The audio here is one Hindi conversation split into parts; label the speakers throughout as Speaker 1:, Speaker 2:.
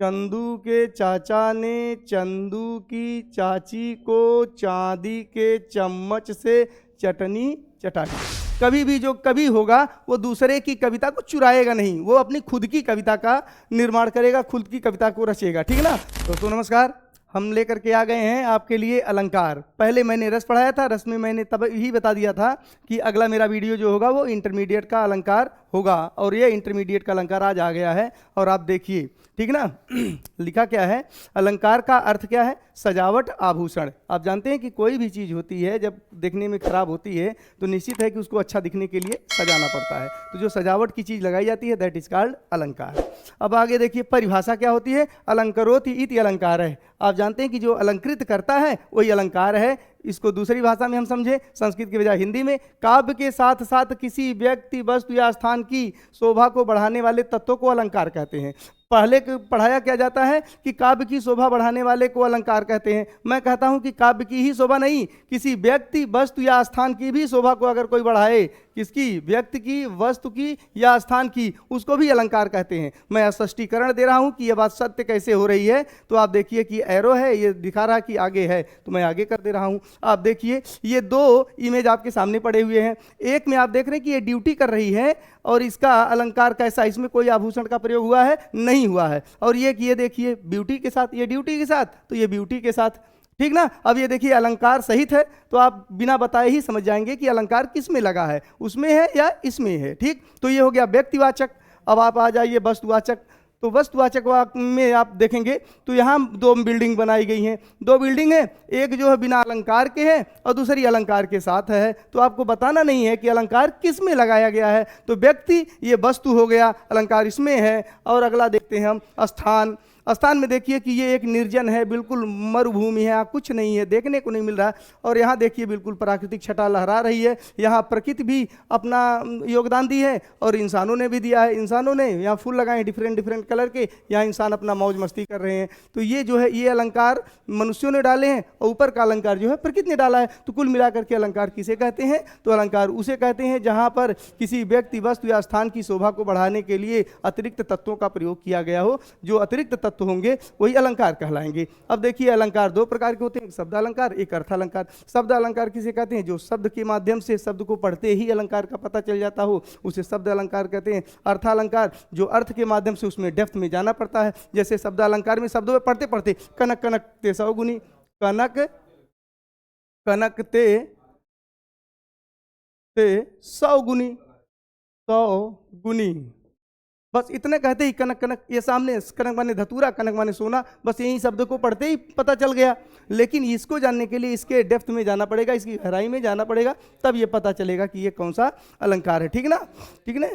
Speaker 1: चंदू के चाचा ने चंदू की चाची को चांदी के चम्मच से चटनी चटाई। कभी भी जो कवि होगा वो दूसरे की कविता को चुराएगा नहीं, वो अपनी खुद की कविता का निर्माण करेगा, खुद की कविता को रचेगा। ठीक है ना दोस्तों, नमस्कार। हम लेकर के आ गए हैं आपके लिए अलंकार। पहले मैंने रस पढ़ाया था, रस में मैंने तब ही बता दिया था कि अगला मेरा वीडियो जो होगा वो इंटरमीडिएट का अलंकार होगा, और ये इंटरमीडिएट का अलंकार आज आ गया है। और आप देखिए, ठीक ना लिखा क्या है, अलंकार का अर्थ क्या है, सजावट आभूषण। आप जानते हैं कि कोई भी चीज़ होती है जब देखने में खराब होती है तो निश्चित है कि उसको अच्छा दिखने के लिए सजाना पड़ता है, तो जो सजावट की चीज़ लगाई जाती है दैट इज कॉल्ड अलंकार। अब आगे देखिए, परिभाषा क्या होती है, अलंकरोति इति अलंकार है। आप जानते हैं कि जो अलंकृत करता है वही अलंकार है। इसको दूसरी भाषा में हम समझे, संस्कृत के बजाय हिंदी में, काव्य के साथ साथ किसी व्यक्ति, वस्तु या स्थान की शोभा को बढ़ाने वाले तत्वों को अलंकार कहते हैं। पहले पढ़ाया क्या जाता है कि काव्य की शोभा बढ़ाने वाले को अलंकार कहते हैं। मैं कहता हूं कि काव्य की ही शोभा नहीं, किसी व्यक्ति, वस्तु या स्थान की भी शोभा को अगर कोई बढ़ाए, किसकी, व्यक्ति की, वस्तु की या स्थान की, उसको भी अलंकार कहते हैं। मैं स्पष्टीकरण दे रहा हूं कि यह बात सत्य कैसे हो रही है। तो आप देखिए कि एरो है, ये दिखा रहा कि आगे है, तो मैं आगे कर दे रहा हूं। आप देखिए ये दो इमेज आपके सामने पड़े हुए हैं। एक में आप देख रहे हैं कि ये ड्यूटी कर रही है और इसका अलंकार कैसा, इसमें कोई आभूषण का प्रयोग हुआ है, नहीं हुआ है। और ये कि ये देखिए ब्यूटी के साथ, ये ड्यूटी के साथ, तो ये ब्यूटी के साथ, ठीक ना। अब ये देखिए अलंकार सहित है, तो आप बिना बताए ही समझ जाएंगे कि अलंकार किस में लगा है, उसमें है या इसमें है। ठीक, तो ये हो गया व्यक्तिवाचक। अब आप आ जाइए वस्तुवाचक। तो वस्तुवाचक में आप देखेंगे तो यहाँ दो बिल्डिंग बनाई गई हैं, दो बिल्डिंग है, एक जो है बिना अलंकार के है और दूसरी अलंकार के साथ है। तो आपको बताना नहीं है कि अलंकार किस में लगाया गया है। तो व्यक्ति ये वस्तु हो गया, अलंकार इसमें है। और अगला देखते हैं हम स्थान। स्थान में देखिए कि ये एक निर्जन है, बिल्कुल मरुभूमि है, यहाँ कुछ नहीं है, देखने को नहीं मिल रहा है। और यहाँ देखिए बिल्कुल प्राकृतिक छटा लहरा रही है। यहाँ प्रकृति भी अपना योगदान दी है और इंसानों ने भी दिया है। इंसानों ने यहाँ फूल लगाए डिफरेंट डिफरेंट कलर के, यहाँ इंसान अपना मौज मस्ती कर रहे हैं। तो ये जो है ये अलंकार मनुष्यों ने डाले हैं और ऊपर का अलंकार जो है प्रकृति ने डाला है। तो कुल मिलाकर के अलंकार किसे कहते हैं, तो अलंकार उसे कहते हैं जहाँ पर किसी व्यक्ति, वस्तु या स्थान की शोभा को बढ़ाने के लिए अतिरिक्त तत्वों का प्रयोग किया गया हो। जो अतिरिक्त तत्व होंगे वही अलंकार कहलाएंगे। अब देखिए अलंकार दो प्रकार के होते हैं, एक शब्द अलंकार, एक अर्थ अलंकार। शब्द अलंकार किसे कहते हैं, जो शब्द के माध्यम से शब्द को पढ़ते ही अलंकार का पता चल जाता हो, उसे शब्द अलंकार कहते हैं। अर्थ अलंकार जो अर्थ के माध्यम से उसमें डेप्थ में जाना पड़ता है। जैसे शब्द अलंकार में शब्दों में पढ़ते पढ़ते कनक कनक ते सौगुनी, कनक कनक ते सौगुनी, सौगुनी, बस इतने कहते ही कनक कनक, ये सामने कनक माने धतूरा, कनक माने सोना, बस यही शब्द को पढ़ते ही पता चल गया। लेकिन इसको जानने के लिए इसके डेप्थ में जाना पड़ेगा, इसकी गहराई में जाना पड़ेगा, तब ये पता चलेगा कि ये कौन सा अलंकार है। ठीक ना, ठीक ना।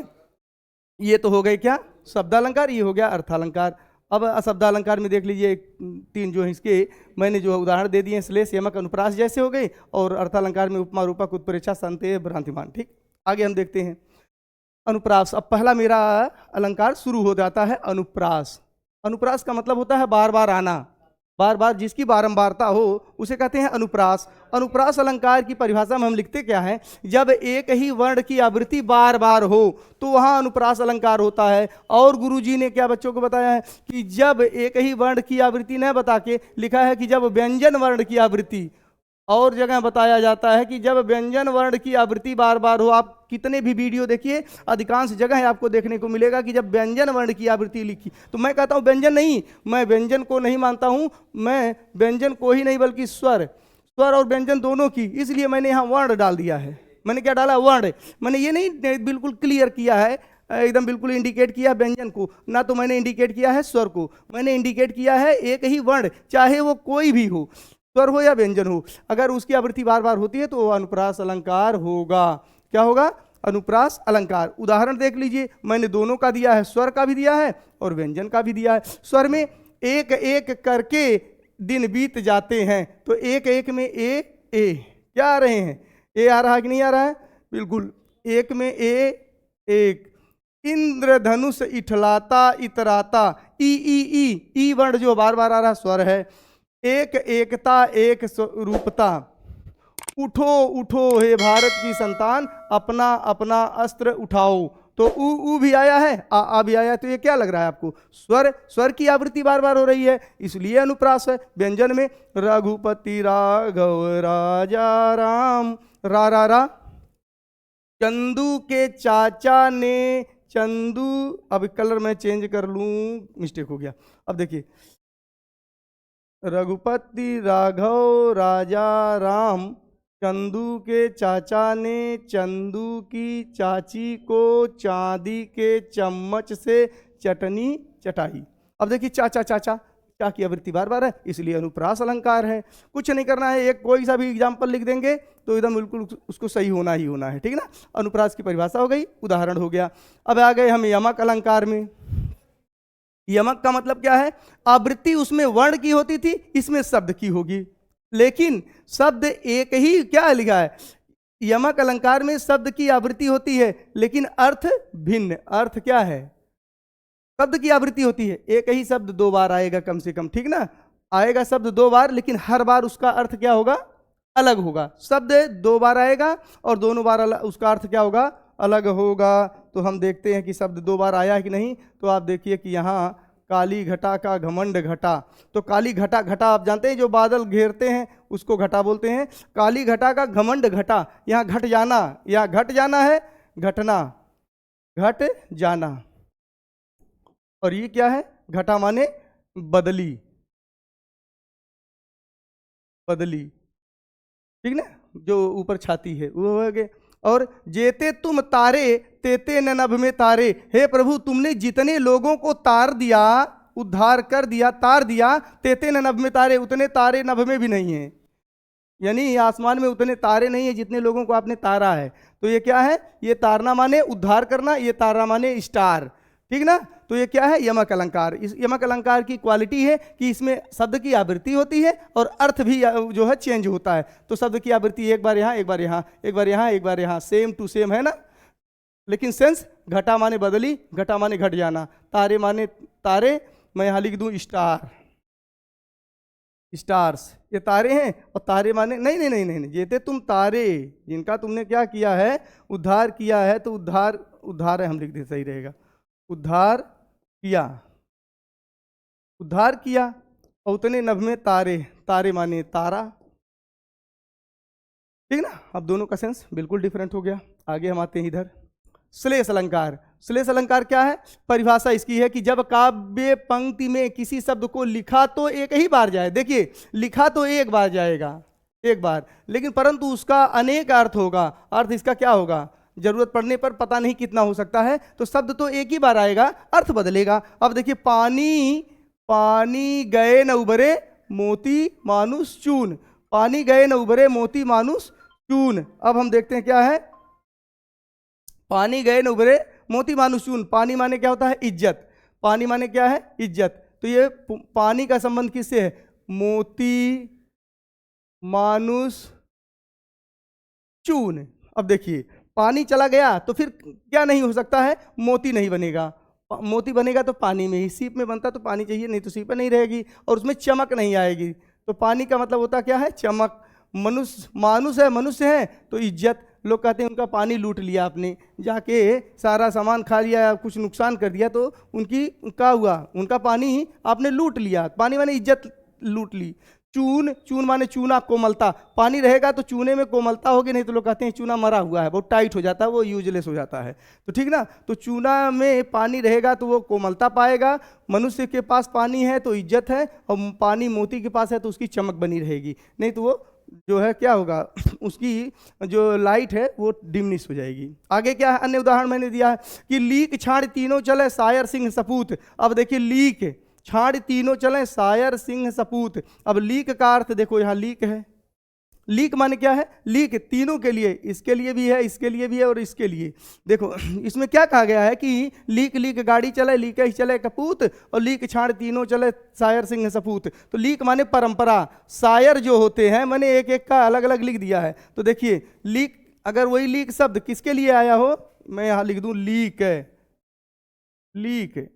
Speaker 1: ये तो हो गए क्या शब्दालंकार, ये हो गया अर्थालंकार। अब शब्दालंकार में देख लीजिए तीन जो है इसके मैंने जो उदाहरण दे दिए, श्लेष, यमक, अनुप्रास जैसे हो गए। और अर्थालंकार में उपमा, रूपक, उत्प्रेक्षा, संदेह, भ्रांतिमान। ठीक, आगे हम देखते हैं अनुप्रास। अब पहला मेरा अलंकार शुरू हो जाता है अनुप्रास। अनुप्रास का मतलब होता है बार बार आना, बार बार जिसकी बारंबारता हो उसे कहते हैं अनुप्रास। अनुप्रास अलंकार की परिभाषा में हम लिखते क्या है, जब एक ही वर्ण की आवृत्ति बार बार हो तो वहाँ अनुप्रास अलंकार होता है। और गुरुजी ने क्या बच्चों को बताया है कि जब एक ही वर्ण की आवृत्ति न बता के लिखा है कि जब व्यंजन वर्ण की आवृत्ति, और जगह बताया जाता है कि जब व्यंजन वर्ण की आवृत्ति बार बार हो। आप कितने भी वीडियो देखिए, अधिकांश जगह आपको देखने को मिलेगा कि जब व्यंजन वर्ण की आवृत्ति लिखी, तो मैं कहता हूं व्यंजन नहीं, मैं व्यंजन को नहीं मानता हूं, मैं व्यंजन को ही नहीं बल्कि स्वर, स्वर और व्यंजन दोनों की, इसलिए मैंने यहाँ वर्ण डाल दिया है। मैंने क्या डाला, वर्ण। मैंने ये नहीं बिल्कुल क्लियर किया है, एकदम बिल्कुल इंडिकेट किया व्यंजन को, ना तो मैंने इंडिकेट किया है स्वर को, मैंने इंडिकेट किया है एक ही वर्ण, चाहे वो कोई भी हो, स्वर हो या व्यंजन हो, अगर उसकी आवृत्ति बार बार होती है तो वो अनुप्रास अलंकार होगा। क्या होगा, अनुप्रास अलंकार। उदाहरण देख लीजिए, मैंने दोनों का दिया है, स्वर का भी दिया है और व्यंजन का भी दिया है। स्वर में एक एक करके दिन बीत जाते हैं, तो एक एक में ए क्या आ रहे हैं, ए आ रहा है कि नहीं आ रहा है, बिल्कुल एक में ए एक। इंद्रधनुष इठलाता इतराता, ई वर्ण जो बार बार आ रहा स्वर है। एक एकता एक रूपता, उठो उठो हे भारत की संतान, अपना अपना अस्त्र उठाओ, तो ऊ भी आया है, आ भी आया है, तो ये क्या लग रहा है आपको? स्वर की आवृत्ति बार बार हो रही है, इसलिए अनुप्रास है। व्यंजन में रघुपति राघव राजा राम, रा रा रा। चंदू के चाचा ने, चंदू, अब कलर मैं चेंज कर लूं, मिस्टेक हो गया। अब देखिए, रघुपति राघव राजा राम, चंदू के चाचा ने चंदू की चाची को चांदी के चम्मच से चटनी चटाई। अब देखिए, चाचा चाचा, चा की आवृत्ति बार बार है, इसलिए अनुप्रास अलंकार है। कुछ नहीं करना है, एक कोई सा भी एग्जाम्पल लिख देंगे तो एकदम बिल्कुल उसको सही होना ही होना है, ठीक है ना। अनुप्रास की परिभाषा हो गई, उदाहरण हो गया। अब आ गए हम यमक अलंकार में। यमक का मतलब क्या है? आवृत्ति उसमें वर्ण की होती थी, इसमें शब्द की होगी, लेकिन शब्द एक ही क्या लिखा है? यमक अलंकार में शब्द की आवृत्ति होती है, लेकिन अर्थ भिन्न। अर्थ क्या है? शब्द की आवृत्ति होती है, एक ही शब्द दो बार आएगा कम से कम, ठीक ना। आएगा शब्द दो बार, लेकिन हर बार उसका अर्थ क्या होगा? अलग होगा। शब्द दो बार आएगा और दोनों बार उसका अर्थ क्या होगा? अलग होगा। तो हम देखते हैं कि शब्द दो बार आया है कि नहीं। तो आप देखिए कि यहाँ काली घटा का घमंड घटा, तो काली घटा, घटा आप जानते हैं जो बादल घेरते हैं उसको घटा बोलते हैं। काली घटा का घमंड घटा, यहाँ घट जाना, यहाँ घट जाना है, घटना, घट जाना। और ये क्या है? घटा माने बदली, बदली, ठीक ना, जो ऊपर छाती है वो हो गए। और जेते तुम तारे तेते न नभ में तारे, हे प्रभु तुमने जितने लोगों को तार दिया, उद्धार कर दिया, तार दिया, तेते न नभ में तारे, उतने तारे नभ में भी नहीं है, यानी आसमान में उतने तारे नहीं है जितने लोगों को आपने तारा है। तो ये क्या है? ये तारना माने उद्धार करना, ये तारा माने स्टार, ठीक ना। तो ये क्या है? यमक अलंकार। इस यमक अलंकार की क्वालिटी है कि इसमें शब्द की आवृत्ति होती है और अर्थ भी जो है चेंज होता है। तो शब्द की आवृत्ति एक बार यहाँ, एक बार यहाँ, एक बार यहाँ, एक बार यहाँ, सेम टू सेम है ना, लेकिन सेंस घटा माने बदली, घटा माने घट जाना, तारे माने तारे, मैं यहाँ लिख दूं स्टार, स्टार्स, ये तारे हैं। और तारे माने नहीं नहीं नहीं नहीं, जेते तुम तारे जिनका तुमने क्या किया है? उद्धार किया है। तो उद्धार, उद्धार है, हम लिख दे, सही रहेगा, उद्धार किया, उद्धार किया। और उतने नभ में तारे, तारे माने तारा, ठीक ना। अब दोनों का सेंस बिल्कुल डिफरेंट हो गया। आगे हम आते हैं इधर, श्लेष अलंकार। श्लेष अलंकार क्या है? परिभाषा इसकी है कि जब काव्य पंक्ति में किसी शब्द को लिखा तो एक ही बार जाए, देखिए लिखा तो एक बार जाएगा, एक बार, लेकिन परंतु उसका अनेक अर्थ होगा। अर्थ इसका क्या होगा? जरूरत पड़ने पर पता नहीं कितना हो सकता है। तो शब्द तो एक ही बार आएगा, अर्थ बदलेगा। अब देखिए, पानी, पानी गए न उबरे मोती मानुष चून, पानी गए न उबरे मोती मानुष चून। अब हम देखते हैं क्या है? पानी गए न उबरे मोती मानुष चून। पानी माने क्या होता है? इज्जत। पानी माने क्या है? इज्जत। तो ये पानी का संबंध किससे है? मोती मानुष चून। अब देखिए, पानी चला गया तो फिर क्या नहीं हो सकता है? मोती नहीं बनेगा। मोती बनेगा तो पानी में ही, सीप में बनता तो पानी चाहिए, नहीं तो सीप नहीं रहेगी, और उसमें चमक नहीं आएगी। तो पानी का मतलब होता क्या है? चमक। मनुष्य, मानुष है, मनुष्य है तो इज्जत। लोग कहते हैं उनका पानी लूट लिया आपने, जाके सारा सामान खा लिया, कुछ नुकसान कर दिया, तो उनकी क्या हुआ? उनका पानी आपने लूट लिया। पानी माने इज्जत लूट ली। चून, चून माने चूना, कोमलता। पानी रहेगा तो चूने में कोमलता होगी, नहीं तो लोग कहते हैं चूना मरा हुआ है, बहुत टाइट हो जाता है, वो यूजलेस हो जाता है। तो ठीक ना, तो चूना में पानी रहेगा तो वो कोमलता पाएगा। मनुष्य के पास पानी है तो इज्जत है, और पानी मोती के पास है तो उसकी चमक बनी रहेगी, नहीं तो वो जो है क्या होगा? उसकी जो लाइट है वो डिमनिश हो जाएगी। आगे क्या है? अन्य उदाहरण मैंने दिया है कि लीक छाड़ तीनों चले सायर सिंह सपूत। अब देखिए, लीक छाड़ तीनों चले सायर सिंह सपूत। अब लीक का अर्थ देखो, यहाँ लीक है। लीक माने क्या है? लीक तीनों के लिए, इसके लिए भी है, इसके लिए भी है और इसके लिए। देखो इसमें क्या कहा गया है कि लीक लीक गाड़ी चले, लीक ही चले कपूत, और लीक छाड़ तीनों चले सायर सिंह सपूत। तो लीक माने परंपरा। सायर जो होते हैं मैंने एक एक का अलग अलग लिख दिया है। तो देखिए, लीक, अगर वही लीक शब्द किसके लिए आया हो, मैं यहाँ लिख दूं लीक है, लीक,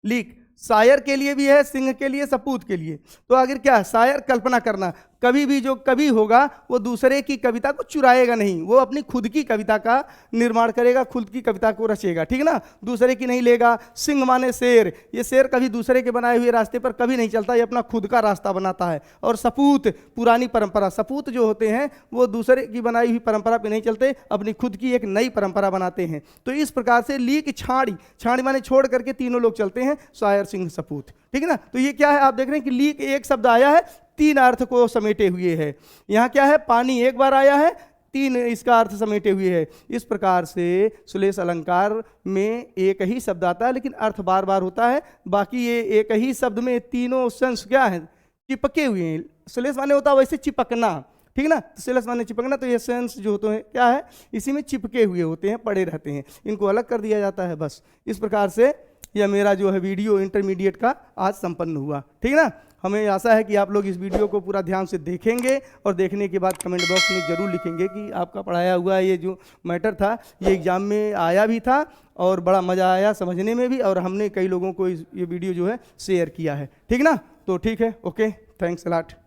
Speaker 1: लीक सायर के लिए भी है, सिंह के लिए, सपूत के लिए। तो अगर क्या? सायर कल्पना करना, कभी भी जो कवि होगा वो दूसरे की कविता को चुराएगा नहीं, वो अपनी खुद की कविता का निर्माण करेगा, खुद की कविता को रचेगा, ठीक ना, दूसरे की नहीं लेगा। सिंह माने शेर, ये शेर कभी दूसरे के बनाए हुए रास्ते पर कभी नहीं चलता, ये अपना खुद का रास्ता बनाता है। और सपूत, पुरानी परंपरा, सपूत जो होते हैं वो दूसरे की बनाई हुई परंपरा पे नहीं चलते, अपनी खुद की एक नई परंपरा बनाते हैं। तो इस प्रकार से लीक छाड़ी, छाड़ी माने छोड़ करके तीनों लोग चलते हैं, शायर सिंह सपूत, ठीक है ना। तो ये क्या है, आप देख रहे हैं कि लीक एक शब्द आया है, तीन अर्थ को समेटे हुए है। यहाँ क्या है, पानी एक बार आया है, तीन इसका अर्थ समेटे हुए है। इस प्रकार से सुलेश अलंकार में एक ही शब्द आता है लेकिन अर्थ बार बार होता है। बाकी ये एक ही शब्द में तीनों सेंस क्या है, चिपके हुए हैं। सुलेश माने होता है वैसे चिपकना, ठीक ना, तो सुलेश माने चिपकना, तो ये सेंस जो होते हैं क्या है, इसी में चिपके हुए होते हैं, पड़े रहते हैं, इनको अलग कर दिया जाता है बस। इस प्रकार से यह मेरा जो है वीडियो इंटरमीडिएट का आज संपन्न हुआ, ठीक ना। हमें आशा है कि आप लोग इस वीडियो को पूरा ध्यान से देखेंगे और देखने के बाद कमेंट बॉक्स में ज़रूर लिखेंगे कि आपका पढ़ाया हुआ ये जो मैटर था ये एग्ज़ाम में आया भी था और बड़ा मज़ा आया समझने में भी, और हमने कई लोगों को ये वीडियो जो है शेयर किया है, ठीक ना। तो ठीक है, ओके, थैंक्स अ लॉट।